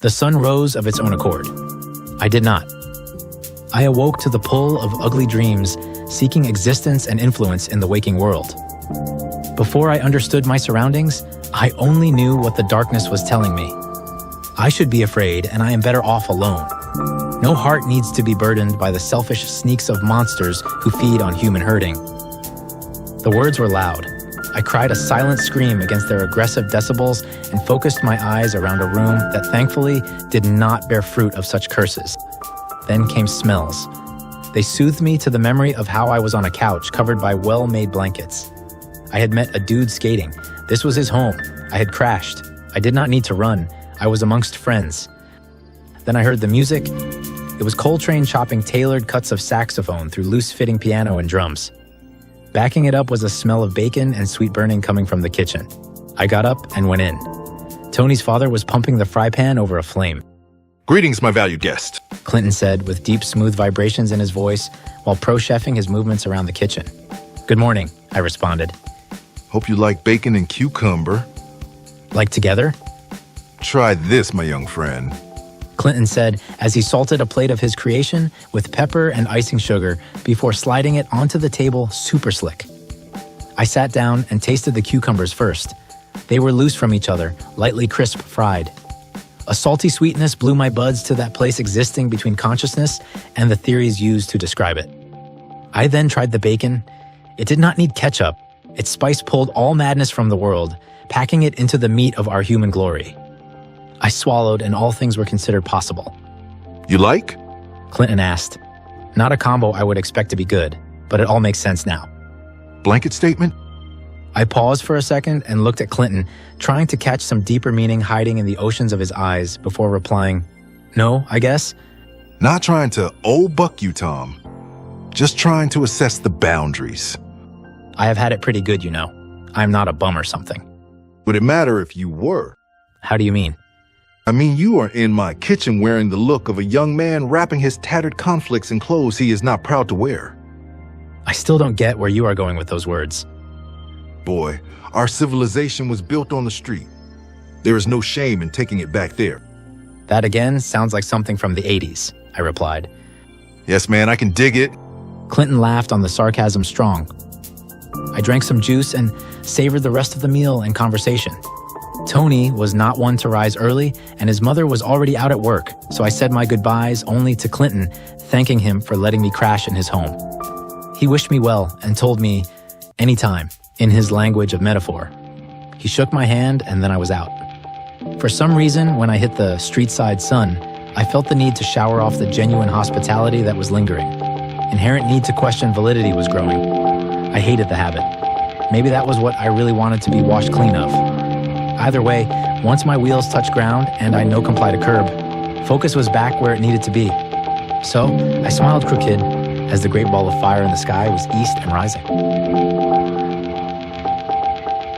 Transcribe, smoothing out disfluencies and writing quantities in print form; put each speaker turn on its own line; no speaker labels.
The sun rose of its own accord. I did not. I awoke to the pull of ugly dreams, seeking existence and influence in the waking world. Before I understood my surroundings, I only knew what the darkness was telling me. I should be afraid, and I am better off alone. No heart needs to be burdened by the selfish sneaks of monsters who feed on human hurting. The words were loud. I cried a silent scream against their aggressive decibels and focused my eyes around a room that thankfully did not bear fruit of such curses. Then came smells. They soothed me to the memory of how I was on a couch covered by well-made blankets. I had met a dude skating. This was his home. I had crashed. I did not need to run. I was amongst friends. Then I heard the music. It was Coltrane chopping tailored cuts of saxophone through loose-fitting piano and drums. Backing it up was a smell of bacon and sweet burning coming from the kitchen. I got up and went in. Tony's father was pumping the fry pan over a flame.
Greetings, my valued guest.
Clinton said with deep, smooth vibrations in his voice while pro-chefing his movements around the kitchen. Good morning, I responded.
Hope you like bacon and cucumber.
Like together?
Try this, my young friend.
Clinton said as he salted a plate of his creation with pepper and icing sugar before sliding it onto the table super slick. I sat down and tasted the cucumbers first. They were loose from each other, lightly crisp fried. A salty sweetness blew my buds to that place existing between consciousness and the theories used to describe it. I then tried the bacon. It did not need ketchup. Its spice pulled all madness from the world, packing it into the meat of our human glory. I swallowed and all things were considered possible.
You like?
Clinton asked. Not a combo I would expect to be good, but it all makes sense now.
Blanket statement?
I paused for a second and looked at Clinton, trying to catch some deeper meaning hiding in the oceans of his eyes before replying, no, I guess.
Not trying to buck you, Tom. Just trying to assess the boundaries.
I have had it pretty good, you know. I'm not a bum or something.
Would it matter if you were?
How do you mean?
I mean, you are in my kitchen wearing the look of a young man wrapping his tattered conflicts in clothes he is not proud to wear.
I still don't get where you are going with those words.
Boy, our civilization was built on the street. There is no shame in taking it back there.
That again sounds like something from the 80s, I replied.
Yes, man, I can dig it.
Clinton laughed on the sarcasm strong. I drank some juice and savored the rest of the meal and conversation. Tony was not one to rise early, and his mother was already out at work, so I said my goodbyes only to Clinton, thanking him for letting me crash in his home. He wished me well and told me, anytime, in his language of metaphor. He shook my hand and then I was out. For some reason, when I hit the street-side sun, I felt the need to shower off the genuine hospitality that was lingering. Inherent need to question validity was growing. I hated the habit. Maybe that was what I really wanted to be washed clean of. Either way, once my wheels touched ground and I no-complied a curb, focus was back where it needed to be. So I smiled crooked as the great ball of fire in the sky was east and rising.